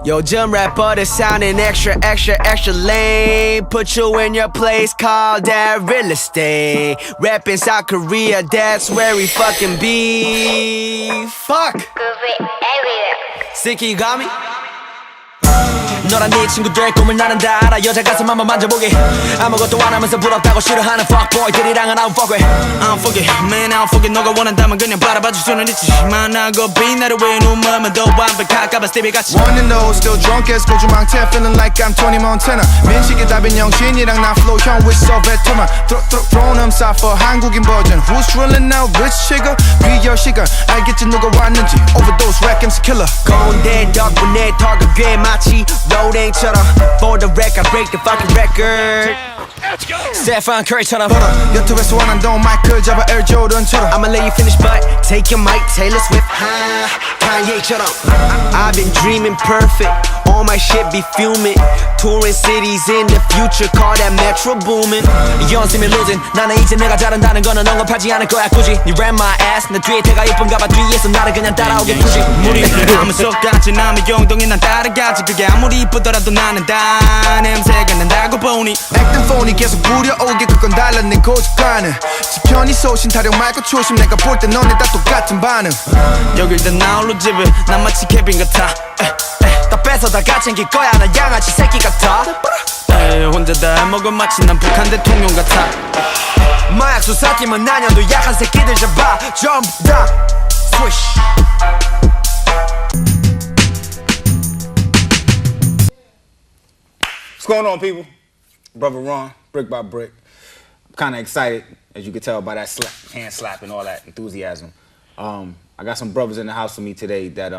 요즘 래퍼들 sounding extra extra extra lame. Put you in your place, call that real estate. Rap in South Korea, that's where we fucking be. Fuck. Sicky, you got me? 너랑 네 친구들의 꿈을 나는 다 알아. 여자 가슴 한번 만져보게. 아무것도 안 하면서 부럽다고 싫어하는 fuckboy들이랑은 I don't fuck with. I don't fuck it, man I don't fuck it. 너가 원한다면 그냥 바라봐줄 수는 있지만 나고 빛나를 왜 눈물만 더 완벽할까봐 Stevie 같이 One and oh, still drunk as 고주망태 feeling like I'm Tony Montana. 민식이 답인 영진이랑 나 flow 형 with so veteran. Thrown them side for 한국인 버전. Who's drilling out rich chica? 비열 시간 알겠지 누가 왔는지. Overdose rack MC killer. 건대 덕분에 턱을 꽤 마치 로딩처럼. For the record, break the fucking record. Stephen Curry처럼. 유튜브에서 원한던 마이클 잡아 Air Jordan처럼. I'ma let you finish but take your mic Taylor Swift Kanye처럼. I've been dreaming perfect. All my shit be fuming. Touring cities in the future. Call that metro booming. 연습이 losing. 나는 이제 내가 잘한다는 거는 언급하지 않을 거야 굳이. 니 ran my ass. 내 뒤에 태가 이쁜가 봐. 뒤에서 나를 그냥 따라오게 굳이. 물이 흐르면 속같이 남의 용동이 난 따라가지. 그게 아무리 이쁘더라도 나는 다 냄새가 난다고 보니. Acting phony 계속 부려오게 그건 달라 내 고집과는. 지편이 소신 타령 말고 초심. 내가 볼 때 너네 다 똑같은 반응. 여길 다 나홀로 집에 난 마치 케빈 같아. 다 뺏어 다 가챙길 거야 난 양아치 새끼 같아. 혼자 다 해먹어 마치 난 북한 대통령 같아. 마약 수사 팀은 나년도 약한 새끼들 잡아 전부 다 swish. What's going on, people? Brother Ron, brick by brick. I'm kind of excited, as you can tell by that hand slap and all that enthusiasm. I got some brothers in the house with me today that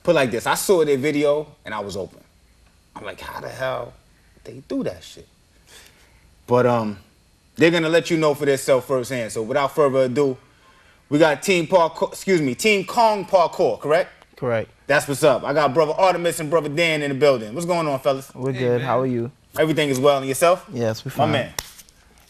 put like this. I saw their video and I was open. I'm like, how the hell they do that shit? But they're gonna let you know for themselves firsthand. So without further ado, we got Team Kong Parkour, correct? Correct. That's what's up. I got brother Artemis and brother Dan in the building. What's going on, fellas? We're good. How are you? Everything is well. And yourself? Yes, we're fine. My man.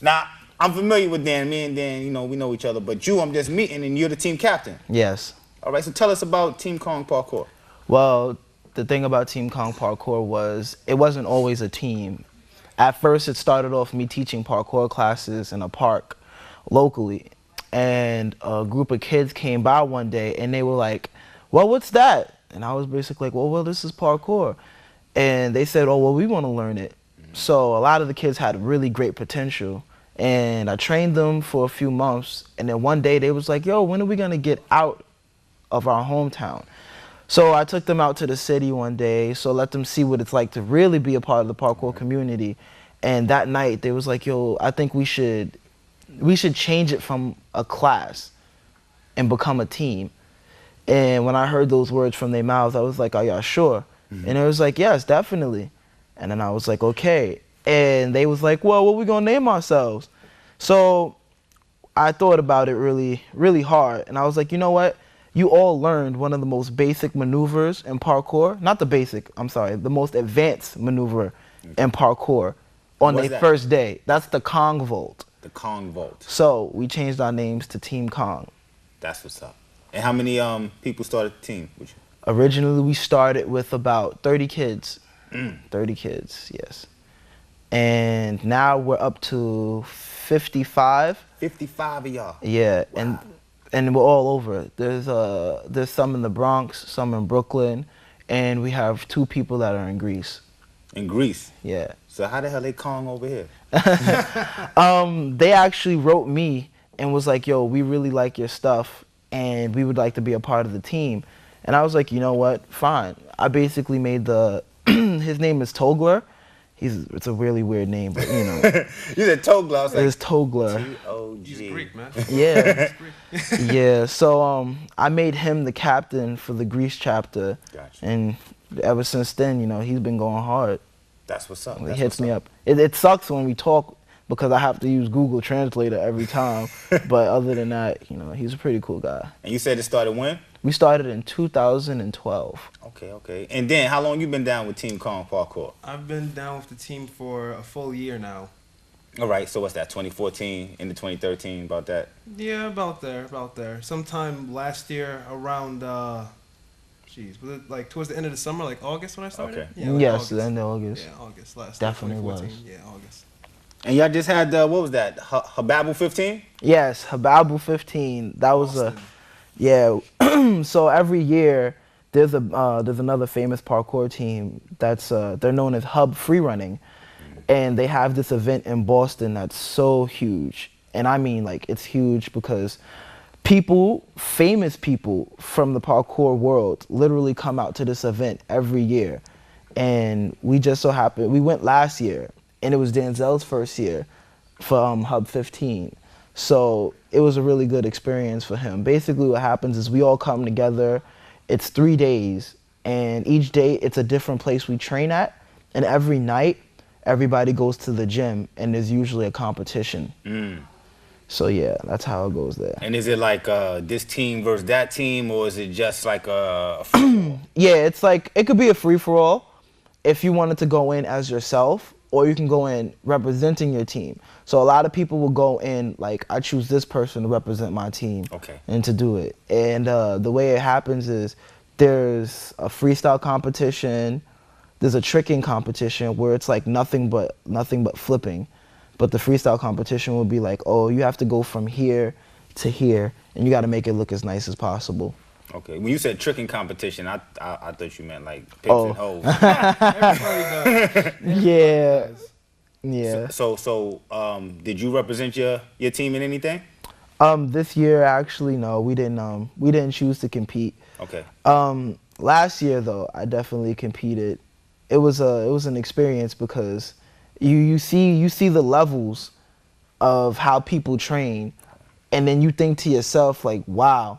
Now, I'm familiar with Dan. Me and Dan, you know, we know each other. But you, I'm just meeting, and you're the team captain. Yes. All right, so tell us about Team Kong Parkour. Well, the thing about Team Kong Parkour was it wasn't always a team. At first, it started off me teaching parkour classes in a park locally. And a group of kids came by one day, and they were like, well, what's that? And I was basically like, well, this is parkour. And they said, oh, well, we want to learn it. So a lot of the kids had really great potential. And I trained them for a few months. And then one day they was like, yo, when are we going to get out of our hometown? So I took them out to the city one day, so let them see what it's like to really be a part of the parkour community. And that night they was like, yo, I think we should change it from a class and become a team. And when I heard those words from their mouths, I was like, are y'all sure? And it was like, yes, definitely. And then I was like, okay. And they was like, well, what we gonna name ourselves? So I thought about it really, really hard. And I was like, you know what? You all learned one of the most basic maneuvers in parkour. Not the basic, I'm sorry, the most advanced maneuver in parkour on their first day. That's the Kong Vault. The Kong Vault. So we changed our names to Team Kong. That's what's up. And how many people started the team with you? Originally, we started with about 30 kids. 30 kids, yes. And now we're up to 55. 55 of y'all. Yeah, wow. and we're all over. There's some in the Bronx, some in Brooklyn, and we have 2 people that are in Greece. In Greece? Yeah. So how the hell they Kong over here? They actually wrote me and was like, yo, we really like your stuff and we would like to be a part of the team. And I was like, you know what, fine. I basically made his name is Togler. It's a really weird name, but you know. You said Togler. I was like, it's Togler. T-O-G. He's Greek, man. Yeah. Yeah, so I made him the captain for the Greece chapter. Gotcha. And ever since then, you know, he's been going hard. That's what's up. He hits me up. It sucks when we talk because I have to use Google Translator every time. But other than that, you know, he's a pretty cool guy. And you said it started when? We started in 2012. Okay. And then, how long you been down with Team Kong Parkour? I've been down with the team for a full year now. All right, so what's that, 2014 into 2013, about that? Yeah, about there. Sometime last year, around Jeez, was it like towards the end of the summer, like August when I started? Okay. Yeah, like Yes, August. the end of August. Yeah, August last. Definitely 2014. was. Yeah, August. And y'all just had what was that? Hababble 15? Yes, Hababble 15. That was Austin. yeah. So every year there's another famous parkour team that's they're known as Hub Free Running, and they have this event in Boston that's so huge. And I mean, like, it's huge because famous people from the parkour world literally come out to this event every year. And we just so happened, we went last year, and it was Denzel's first year for Hub 15. So it was a really good experience for him. Basically what happens is we all come together. It's 3 days, and each day it's a different place we train at. And every night, everybody goes to the gym, and there's usually a competition. So yeah, that's how it goes there. And is it like this team versus that team, or is it just like a free-for-all? Yeah, it's like, it could be a free-for-all if you wanted to go in as yourself, or you can go in representing your team. So a lot of people will go in like, I choose this person to represent my team. Okay. And to do it. And the way it happens is there's a freestyle competition, there's a tricking competition where it's like nothing but flipping. But the freestyle competition will be like, oh, you have to go from here to here, and you got to make it look as nice as possible. Okay. When you said tricking competition, I thought you meant like pigs Oh. and hoes. Everybody does. Yeah. Yeah. So did you represent your team in anything? This year, actually, no, we didn't choose to compete. Okay. Last year, though, I definitely competed. It was an experience because you see the levels of how people train, and then you think to yourself like, wow,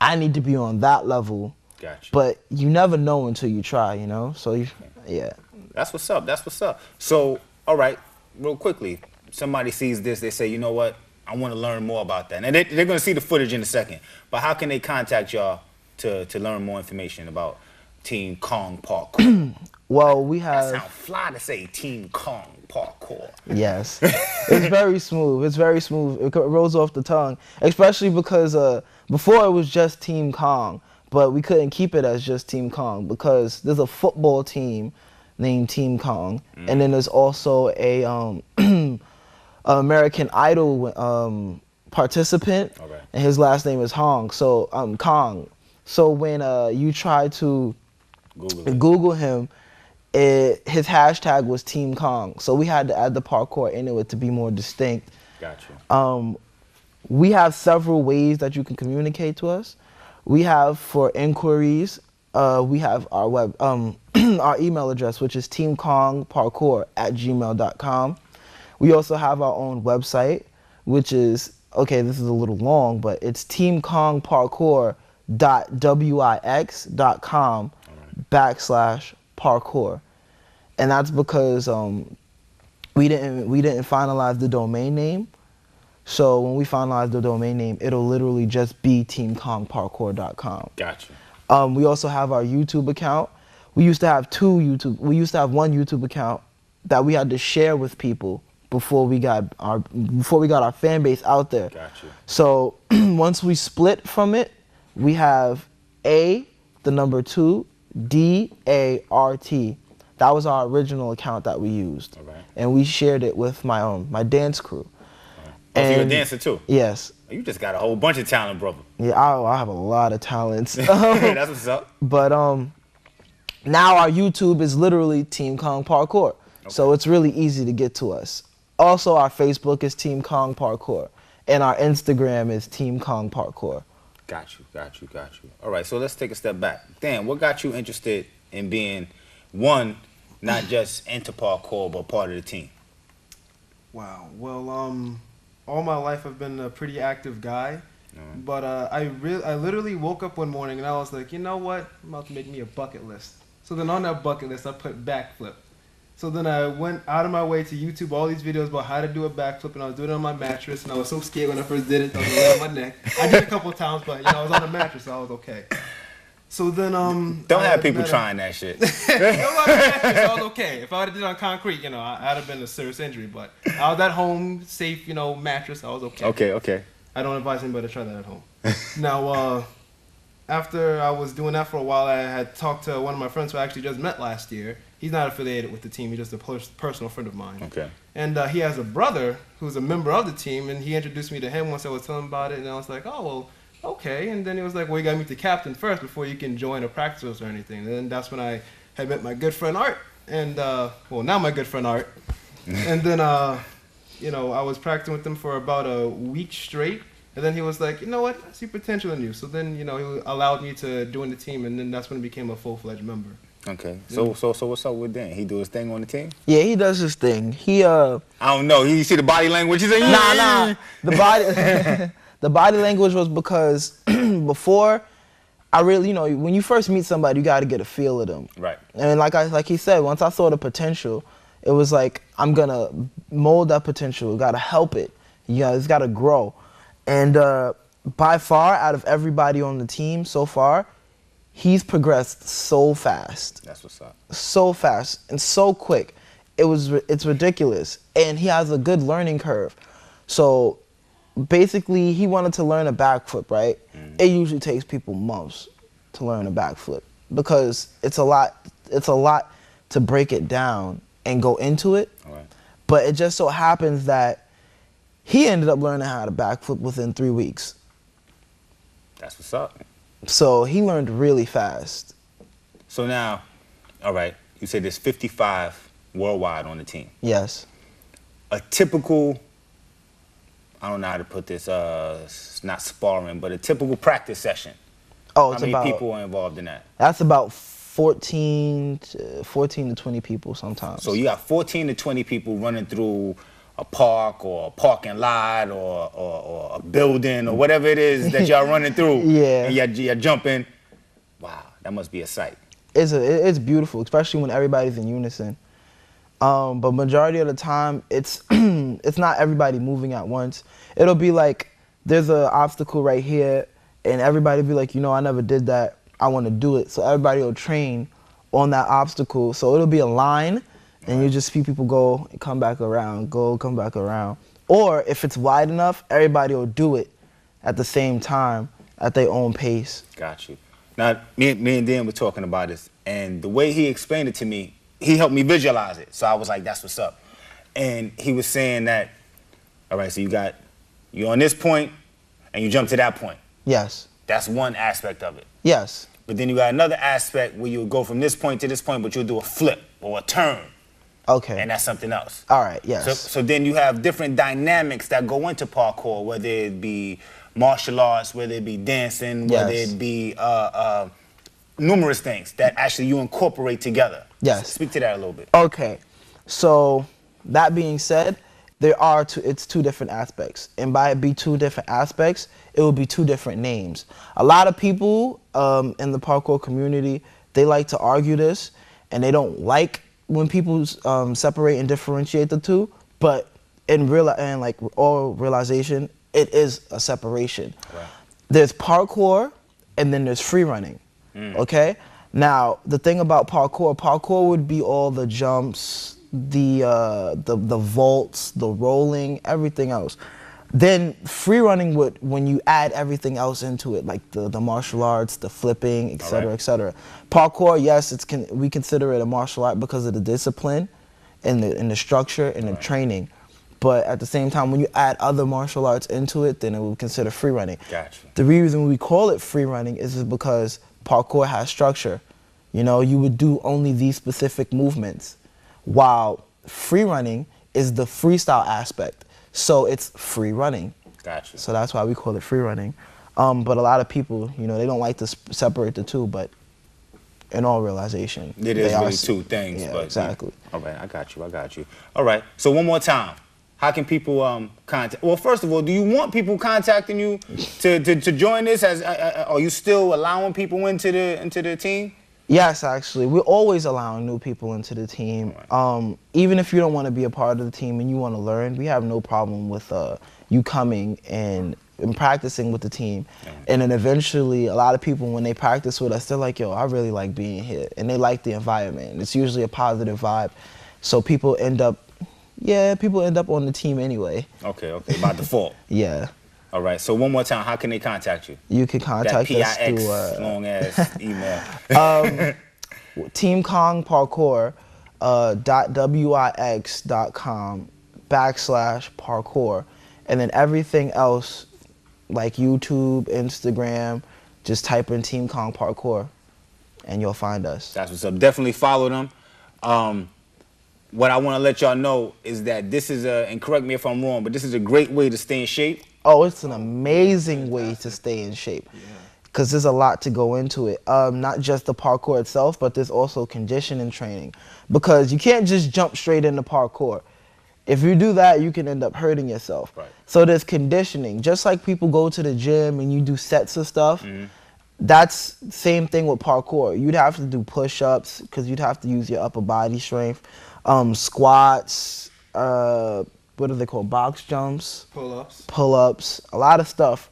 I need to be on that level. Gotcha. But you never know until you try, you know? So, yeah. That's what's up. That's what's up. So, all right, real quickly, somebody sees this, they say, you know what? I want to learn more about that. And they're going to see the footage in a second. But how can they contact y'all to learn more information about Team Kong Parkour? Well, we That have... sounds fly to say Team Kong Parkour. Yes. It's very smooth. It's very smooth. It rolls off the tongue, especially because before it was just Team Kong, but we couldn't keep it as just Team Kong because there's a football team named Team Kong, and then there's also a American Idol participant, Okay. and his last name is Kong. So Kong. So when you try to Google him, his hashtag was Team Kong. So we had to add the parkour into it to be more distinct. Gotcha. We have several ways that you can communicate to us. We have for inquiries, we have our our email address, which is teamkongparkour@gmail.com. We also have our own website, which is, okay, this is a little long, but it's teamkongparkour.wix.com/parkour. And that's because we didn't finalize the domain name. So when we finalize the domain name, it'll literally just be teamkongparkour.com. Gotcha. We also have our YouTube account. We used to have one YouTube account that we had to share with people before we got our fan base out there. Gotcha. So once we split from it, we have A, the number 2, DART. That was our original account that we used. All right. And we shared it with my dance crew. Oh, so you're a dancer too? Yes. You just got a whole bunch of talent, brother. Yeah, I have a lot of talents. That's what's up. But now our YouTube is literally Team Kong Parkour. Okay. So it's really easy to get to us. Also, our Facebook is Team Kong Parkour. And our Instagram is Team Kong Parkour. Got you. All right, so let's take a step back. Dan, what got you interested in being, one, not just into parkour, but part of the team? Wow. Well, all my life I've been a pretty active guy, but I literally woke up one morning and I was like, you know what? I'm about to make me a bucket list. So then on that bucket list, I put backflip. So then I went out of my way to YouTube all these videos about how to do a backflip, and I was doing it on my mattress, and I was so scared when I first did it. I was laying on my neck. I did it a couple of times, but I was on a mattress, so I was okay. So then don't have people trying that shit. No, on a mattress, I was okay. If I would have did it on concrete, I'd have been a serious injury. But I was at home, safe, mattress. I was okay. Okay. I don't advise anybody to try that at home. Now, after I was doing that for a while, I had talked to one of my friends who I actually just met last year. He's not affiliated with the team. He's just a personal friend of mine. Okay. And he has a brother who's a member of the team, and he introduced me to him once I was telling him about it, and I was like, oh, well, okay. And then he was like, well, you got to meet the captain first before you can join a practice or anything. And then that's when I had met my good friend Art, and, well, now my good friend Art. And then, you know, I was practicing with him for about a week straight. And then he was like, you know what, I see potential in you. So then, you know, he allowed me to join the team, and then that's when I became a full-fledged member. Okay. So what's up with Dan? He do his thing on the team? Yeah, he does his thing. He I don't know. You see the body language? He's like, nah. The body language was because before I really, you know, when you first meet somebody, you got to get a feel of them. Right. And like he said, once I saw the potential, it was like, I'm gonna mold that potential. Got to help it. You know, it's got to grow. And by far, out of everybody on the team so far, he's progressed so fast. That's what's up. So fast and so quick. It's ridiculous. And he has a good learning curve. So basically, he wanted to learn a backflip, right? It usually takes people months to learn a backflip because it's a lot to break it down and go into it. All right. But it just so happens that he ended up learning how to backflip within 3 weeks. That's what's up. So he learned really fast. So now, all right, you said there's 55 worldwide on the team. Yes. A typical, I don't know how to put this, it's not sparring, but a typical practice session. Oh, How many people are involved in that? That's about 14 to 20 people sometimes. So you got 14 to 20 people running through a park or a parking lot or a building or whatever it is that y'all running through. Yeah. And you're jumping. Wow, that must be a sight. It's beautiful, especially when everybody's in unison. But majority of the time, it's it's not everybody moving at once. It'll be like there's an obstacle right here, and everybody will be like, you know, I never did that. I want to do it. So everybody will train on that obstacle. So it'll be a line, and you just see people go and come back around, come back around. Or if it's wide enough, everybody will do it at the same time at their own pace. Got you. Now, me and Dan were talking about this, and the way he explained it to me, he helped me visualize it. So I was like, that's what's up. And he was saying that, all right, so you're on this point, and you jump to that point. Yes. That's one aspect of it. Yes. But then you got another aspect where you'll go from this point to this point, but you'll do a flip or a turn. Okay. And that's something else. All right, yes. So then you have different dynamics that go into parkour, whether it be martial arts, whether it be dancing, whether it be numerous things that actually you incorporate together. Yes. Speak to that a little bit. Okay. So that being said, it's two different aspects. And by it be two different aspects, it will be two different names. A lot of people in the parkour community, they like to argue this, and they don't like when people separate and differentiate the two, but in all realization, it is a separation. Right. There's parkour, and then there's free running. Okay. Now the thing about parkour would be all the jumps, the vaults, the rolling, everything else. Then free running would when you add everything else into it, like the martial arts, the flipping, etc., etc. Parkour, yes, we consider it a martial art because of the discipline, and the structure and the training. But at the same time, when you add other martial arts into it, then it will consider free running. Gotcha. The reason we call it free running is because parkour has structure. You know, you would do only these specific movements, while free running is the freestyle aspect. So it's free running. Gotcha. So that's why we call it free running. But a lot of people, you know, they don't like to separate the two, but in all realization, it is really two things. Yeah, but exactly. All right, I got you. All right, so one more time. How can people contact? Well, first of all, do you want people contacting you to join this? Are you still allowing people into the team? Yes, actually, we're always allowing new people into the team. Right. Even if you don't want to be a part of the team and you want to learn, we have no problem with you coming and practicing with the team. Yeah. And then eventually, a lot of people, when they practice with us, they're like, yo, I really like being here. And they like the environment. It's usually a positive vibe. So people end up on the team anyway. Okay, by default. Yeah. All right. So one more time, how can they contact you? You can contact us PIX through long ass email. Team Kong Parkour .wix.com/parkour, and then everything else like YouTube, Instagram, just type in Team Kong Parkour and you'll find us. That's what's up. Definitely follow them. What I want to let y'all know is that this is and correct me if I'm wrong, but this is a great way to stay in shape. Oh, it's an amazing way to stay in shape. Because there's a lot to go into it. Not just the parkour itself, but there's also conditioning training. Because you can't just jump straight into parkour. If you do that, you can end up hurting yourself. Right. So there's conditioning. Just like people go to the gym and you do sets of stuff, that's same thing with parkour. You'd have to do push-ups because you'd have to use your upper body strength. Squats, what are they called? Box jumps. Pull-ups, a lot of stuff.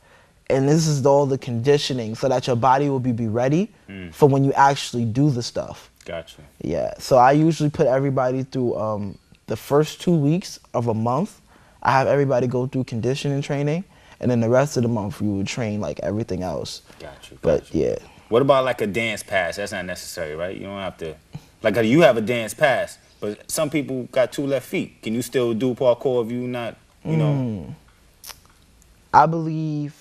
And this is all the conditioning so that your body will be ready for when you actually do the stuff. Gotcha. Yeah, so I usually put everybody through the first 2 weeks of a month. I have everybody go through conditioning training, and then the rest of the month we would train like everything else. Gotcha. But yeah. What about like a dance pass? That's not necessary, right? You don't have to, like you have a dance pass, but some people got 2 left feet. Can you still do parkour if you not, you know? I believe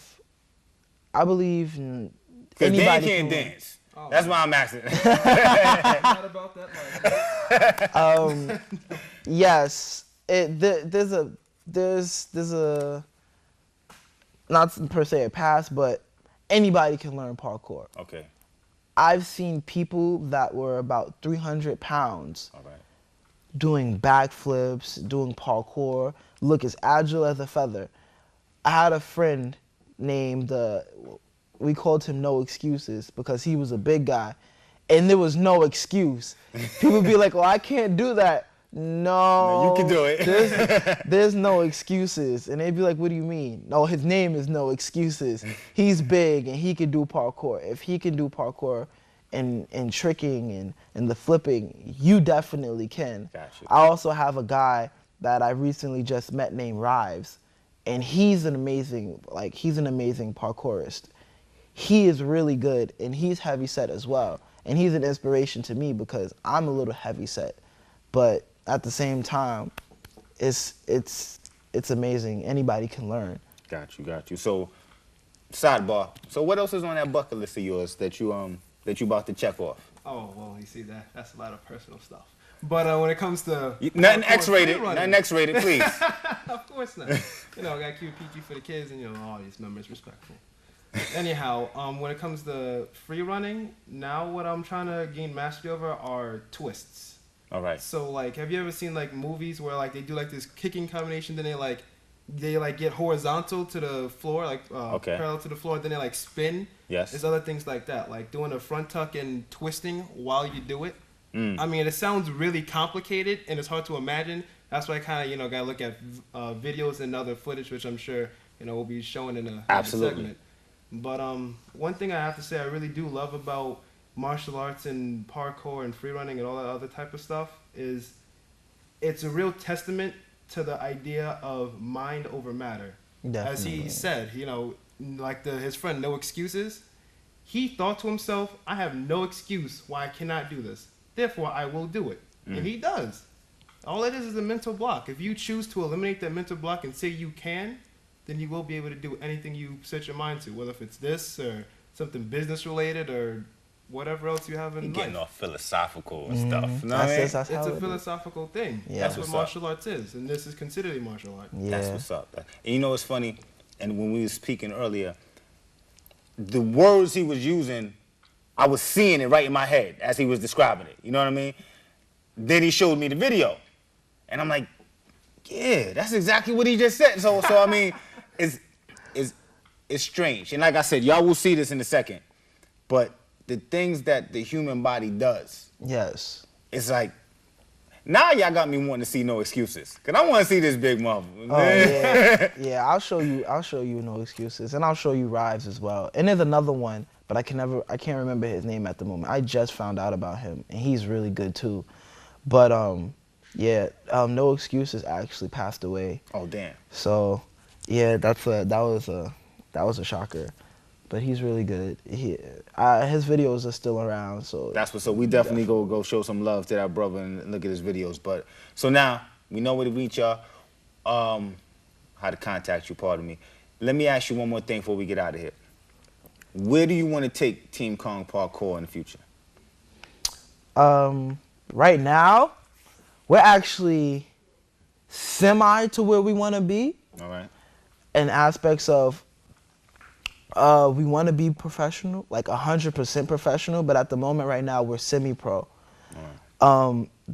anybody Dan can't dance. Oh, that's why I'm asking. Not about that life. Yes, there's a not per se a pass, but anybody can learn parkour. Okay. I've seen people that were about 300 pounds All right. doing backflips, doing parkour, look as agile as a feather. I had a friend named, we called him No Excuses because he was a big guy and there was no excuse. People would be like, well, I can't do that. No, you can do it. there's no excuses. And they'd be like, what do you mean? No, his name is No Excuses. He's big and he can do parkour. If he can do parkour and tricking and the flipping, you definitely can. Gotcha. I also have a guy that I recently just met named Rives, and he's an amazing parkourist. He is really good, and he's heavy set as well. And he's an inspiration to me because I'm a little heavy set, but at the same time, it's amazing. Anybody can learn. Got you. So, sidebar. So, what else is on that bucket list of yours that you about to check off? Oh well, you see that's a lot of personal stuff. But when it comes to nothing X-rated, please. Of course not. You know, I got keep PG for the kids, and you know, all these members respectful. Anyhow, when it comes to free running, now what I'm trying to gain mastery over are twists. All right. So like, have you ever seen like movies where like they do like this kicking combination, then they get horizontal to the floor, like parallel to the floor, then they like spin. Yes. There's other things like that, like doing a front tuck and twisting while you do it. I mean, it sounds really complicated and it's hard to imagine. That's why I kind of gotta look at videos and other footage, which I'm sure we'll be showing in a segment. But one thing I have to say I really do love about martial arts and parkour and free running and all that other type of stuff is it's a real testament to the idea of mind over matter. Definitely. As he said, like his friend No Excuses, he thought to himself, I have no excuse why I cannot do this. Therefore, I will do it. And he does. All it is a mental block. If you choose to eliminate that mental block and say you can, then you will be able to do anything you set your mind to, whether if it's this or something business related or whatever else you have in life. Getting all philosophical and stuff. You know it's a philosophical thing. Yeah. That's what martial arts is, and this is considered a martial art. Yeah. That's what's up. And you know what's funny? And when we were speaking earlier, the words he was using, I was seeing it right in my head as he was describing it. You know what I mean? Then he showed me the video, and I'm like, yeah, that's exactly what he just said. So I mean, it's strange. And like I said, y'all will see this in a second, but the things that the human body does. Yes. It's like, now y'all got me wanting to see No Excuses. Cause I want to see this big mother. Oh yeah. Yeah, I'll show you No Excuses. And I'll show you Rives as well. And there's another one, but I can't remember his name at the moment. I just found out about him and he's really good too. But No Excuses actually passed away. Oh damn. So Yeah, that was a shocker, but he's really good. His videos are still around, so That's what's up. We definitely go show some love to that brother and look at his videos. But so now we know where to reach y'all, how to contact you. Pardon me. Let me ask you one more thing before we get out of here. Where do you want to take Team Kong Parkour in the future? Right now, we're actually semi to where we want to be. All right. In aspects of we want to be professional, like 100% professional, but at the moment right now we're semi-pro.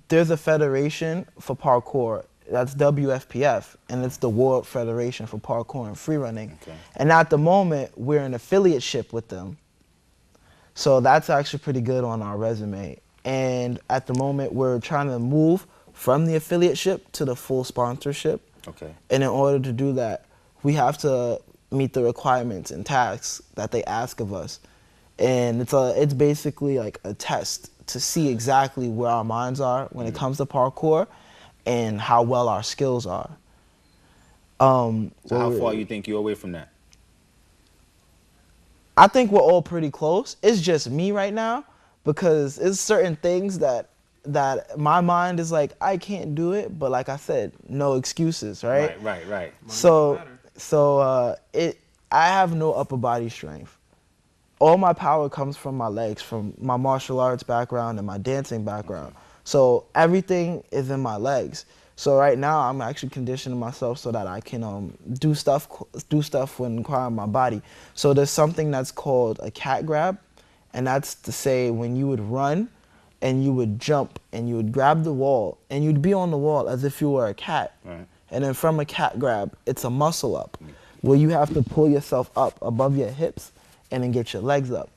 There's a federation for parkour, that's WFPF, and it's the World Federation for Parkour and Freerunning. Okay. And at the moment we're in affiliateship with them. So that's actually pretty good on our resume. And at the moment we're trying to move from the affiliateship to the full sponsorship. Okay. And in order to do that, we have to meet the requirements and tasks that they ask of us. And it's basically like a test to see exactly where our minds are when it comes to parkour and how well our skills are. So how far you think you're away from that? I think we're all pretty close. It's just me right now because it's certain things that my mind is like, I can't do it, but like I said, no excuses, right? Right. So I have no upper body strength. All my power comes from my legs, from my martial arts background and my dancing background. So everything is in my legs. So right now I'm actually conditioning myself so that I can do stuff when requiring my body. So there's something that's called a cat grab, and that's to say when you would run and you would jump and you would grab the wall and you'd be on the wall as if you were a cat. Right. And then from a cat grab, it's a muscle up where you have to pull yourself up above your hips and then get your legs up.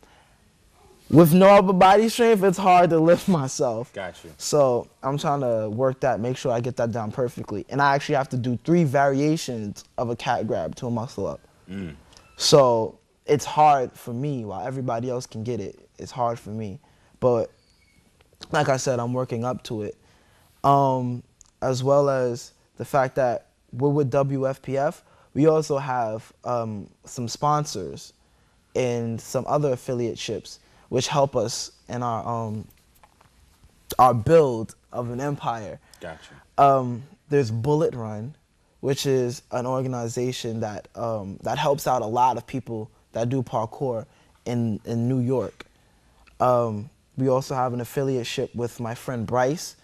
With no upper body strength, it's hard to lift myself. Got you. So I'm trying to work that, make sure I get that down perfectly. And I actually have to do 3 variations of a cat grab to a muscle up. So it's hard for me while everybody else can get it. It's hard for me. But like I said, I'm working up to it. As well as the fact that we're with WFPF, we also have some sponsors and some other affiliateships which help us in our build of an empire. Gotcha. There's Bullet Run, which is an organization that helps out a lot of people that do parkour in New York. We also have an affiliateship with my friend Bryce.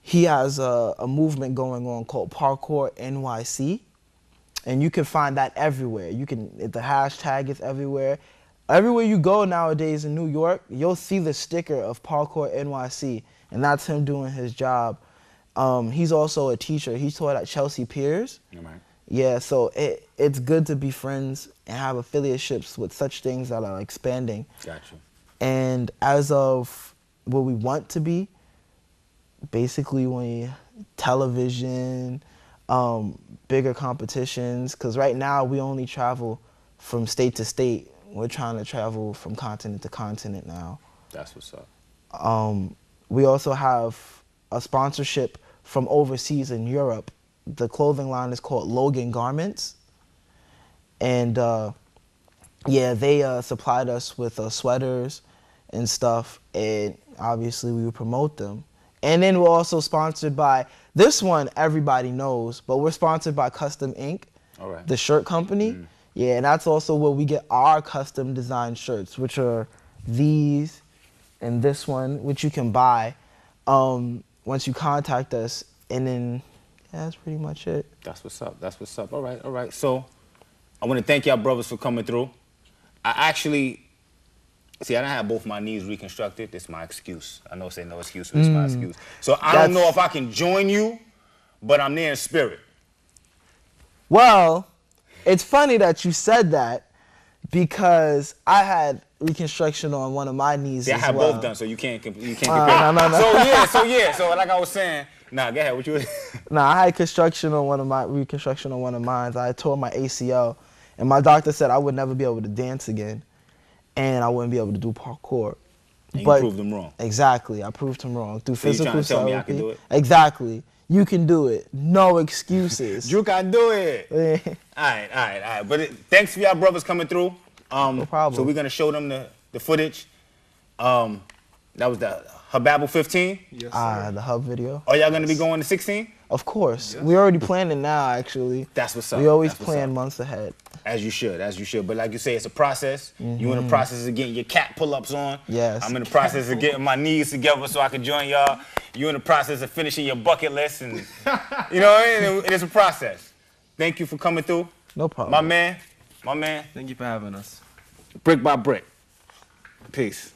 He has a movement going on called Parkour NYC, and you can find that everywhere. The hashtag is everywhere. Everywhere you go nowadays in New York, you'll see the sticker of Parkour NYC, and that's him doing his job. He's also a teacher. He taught at Chelsea Piers. Right. Yeah, so it's good to be friends and have affiliateships with such things that are expanding. Gotcha. And as of where we want to be, basically television, bigger competitions, because right now we only travel from state to state. We're trying to travel from continent to continent now. That's what's up. We also have a sponsorship from overseas in Europe. The clothing line is called Logan Garments. And yeah, they supplied us with sweaters and stuff, and obviously we would promote them. And then we're also sponsored by, this one everybody knows, but we're sponsored by Custom Ink, All right. the shirt company. Yeah, and that's also where we get our custom designed shirts, which are these and this one, which you can buy once you contact us. And then, yeah, that's pretty much it. That's what's up. That's what's up. All right. So I want to thank y'all brothers for coming through. I actually, see, I done had both my knees reconstructed. This is my excuse. I know it's no excuse, but it's my excuse. So I don't know if I can join you, but I'm there in spirit. Well, it's funny that you said that because I had reconstruction on one of my knees I as had well. both done, so you can't compare. No. So like I was saying, nah, go ahead. What you? Nah, I had reconstruction on one of mine. I tore my ACL, and my doctor said I would never be able to dance again, and I wouldn't be able to do parkour. And you But proved them wrong. Exactly, I proved him wrong through So you physical trying to tell therapy. me I can do it? Exactly, you can do it. No excuses. Drew can do it. All right. But thanks for y'all brothers coming through. No problem. So we're gonna show them the footage. That was the Hababble 15. Yes, sir. The hub video. Are y'all gonna be going to 16? Of course, Yes. we already planning now. Actually, That's what's up. we always That's what's plan up. months ahead. As you should. But like you say, it's a process. You in the process of getting your cat pull-ups on. Yes. I'm in the process of getting my knees together so I can join y'all. You in the process of finishing your bucket list, and you know, and it's a process. Thank you for coming through. No problem. My man. Thank you for having us. Brick by brick. Peace.